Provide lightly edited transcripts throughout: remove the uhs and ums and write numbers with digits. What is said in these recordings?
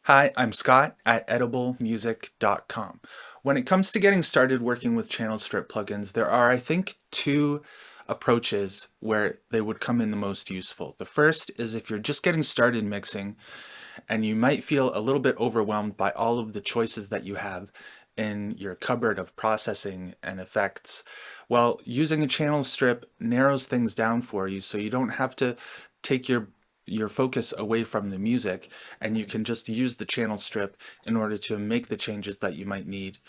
Hi, I'm Scott at ediblemusic.com. When it comes to getting started working with channel strip plugins, there are, I think, two approaches where they would come in the most useful. The first is if you're just getting started mixing and you might feel a little bit overwhelmed by all of the choices that you have in your cupboard of processing and effects. Well, using a channel strip narrows things down for you so you don't have to take your focus away from the music, and you can just use the channel strip in order to make the changes that you might need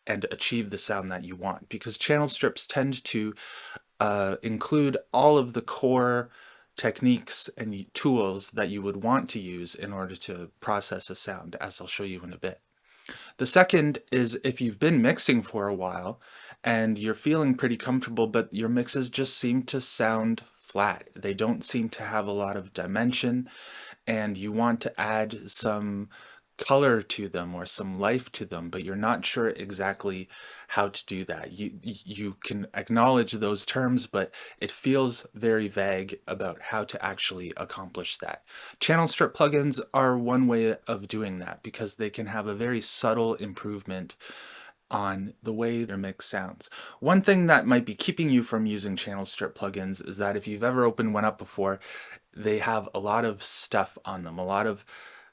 and achieve the sound that you want, because channel strips tend to include all of the core techniques and tools that you would want to use in order to process a sound, as I'll show you in a bit. The second is if you've been mixing for a while and you're feeling pretty comfortable, but your mixes just seem to sound flat. They don't seem to have a lot of dimension, and you want to add some color to them or some life to them, but you're not sure exactly how to do that. You can acknowledge those terms, but it feels very vague about how to actually accomplish that. Channel strip plugins are one way of doing that because they can have a very subtle improvement on the way their mix sounds. One thing that might be keeping you from using channel strip plugins is that if you've ever opened one up before, they have a lot of stuff on them, a lot of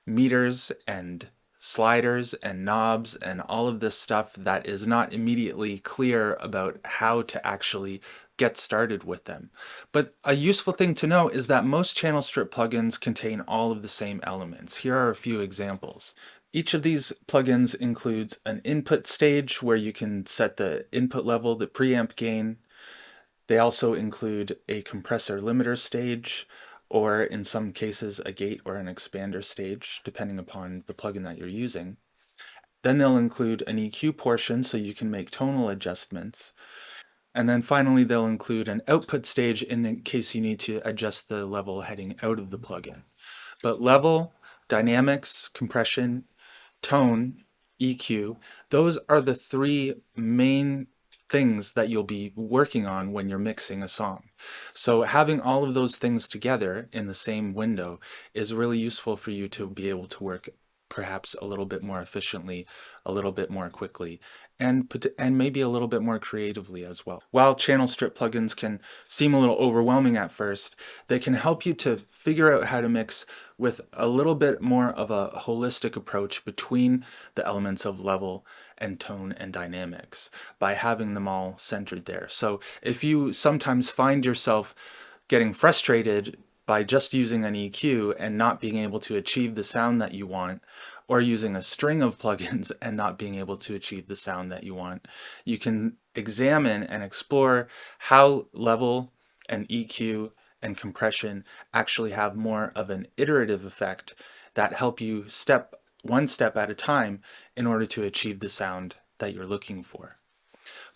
meters and sliders and knobs and all of this stuff that is not immediately clear about how to actually get started with them. But a useful thing to know is that most channel strip plugins contain all of the same elements. Here are a few examples. Each of these plugins includes an input stage where you can set the input level, the preamp gain. They also include a compressor limiter stage, or in some cases a gate or an expander stage, depending upon the plugin that you're using. Then they'll include an EQ portion so you can make tonal adjustments. And then finally they'll include an output stage in case you need to adjust the level heading out of the plugin. But level, dynamics, compression, tone, EQ, those are the three main things that you'll be working on when you're mixing a song. So having all of those things together in the same window is really useful for you to be able to work perhaps a little bit more efficiently, a little bit more quickly, and maybe a little bit more creatively as well. While channel strip plugins can seem a little overwhelming at first, they can help you to figure out how to mix with a little bit more of a holistic approach between the elements of level and tone and dynamics by having them all centered there. So if you sometimes find yourself getting frustrated by just using an EQ and not being able to achieve the sound that you want, or using a string of plugins and not being able to achieve the sound that you want, you can examine and explore how level and EQ and compression actually have more of an iterative effect that help you one step at a time in order to achieve the sound that you're looking for.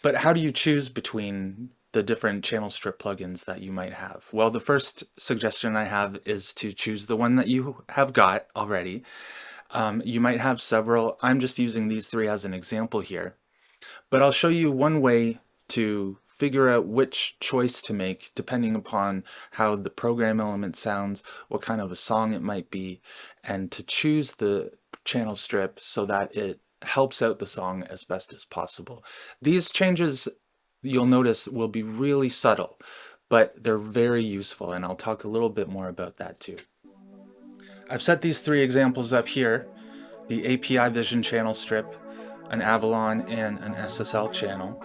But how do you choose between the different channel strip plugins that you might have? Well, the first suggestion I have is to choose the one that you have got already. You might have several. I'm just using these three as an example here, but I'll show you one way to figure out which choice to make depending upon how the program element sounds, what kind of a song it might be, and to choose the channel strip so that it helps out the song as best as possible. These changes, you'll notice, will be really subtle, but they're very useful, and I'll talk a little bit more about that too. I've set these three examples up here: the API Vision channel strip, an Avalon, and an SSL channel.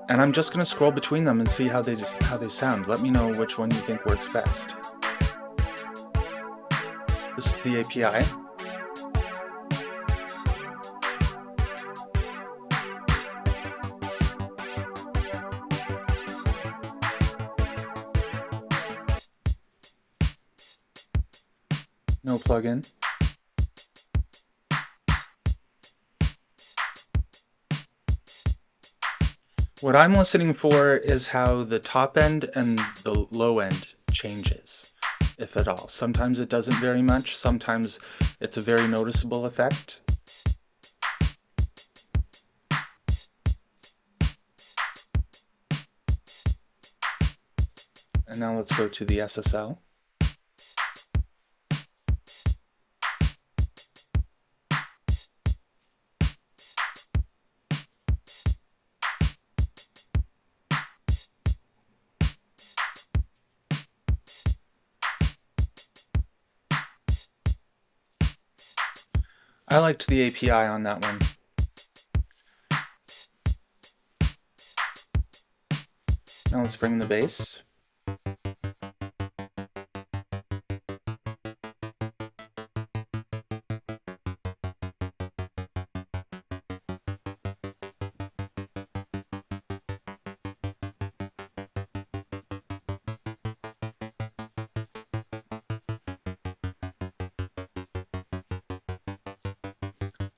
And I'm just going to scroll between them and see how they sound. Let me know which one you think works best. This is the API. No plugin. What I'm listening for is how the top end and the low end changes, if at all. Sometimes it doesn't very much, sometimes it's a very noticeable effect. And now let's go to the SSL. I liked the API on that one. Now let's bring the bass.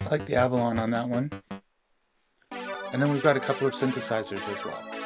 I like the Avalon on that one. And then we've got a couple of synthesizers as well.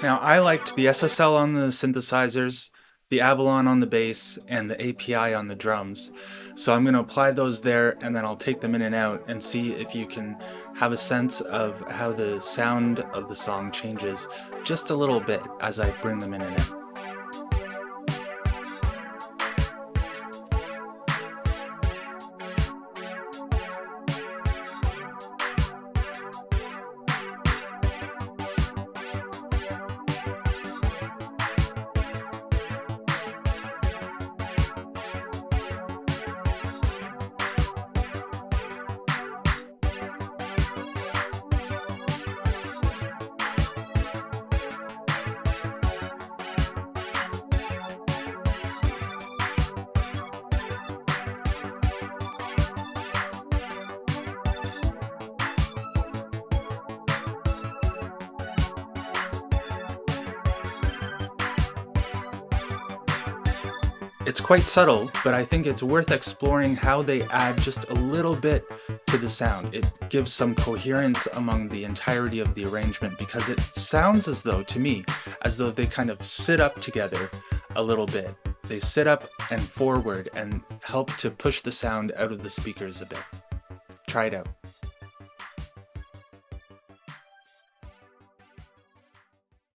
Now, I liked the SSL on the synthesizers, the Avalon on the bass, and the API on the drums. So I'm going to apply those there, and then I'll take them in and out and see if you can have a sense of how the sound of the song changes just a little bit as I bring them in and out. It's quite subtle, but I think it's worth exploring how they add just a little bit to the sound. It gives some coherence among the entirety of the arrangement because it sounds as though, to me, as though they kind of sit up together a little bit. They sit up and forward and help to push the sound out of the speakers a bit. Try it out.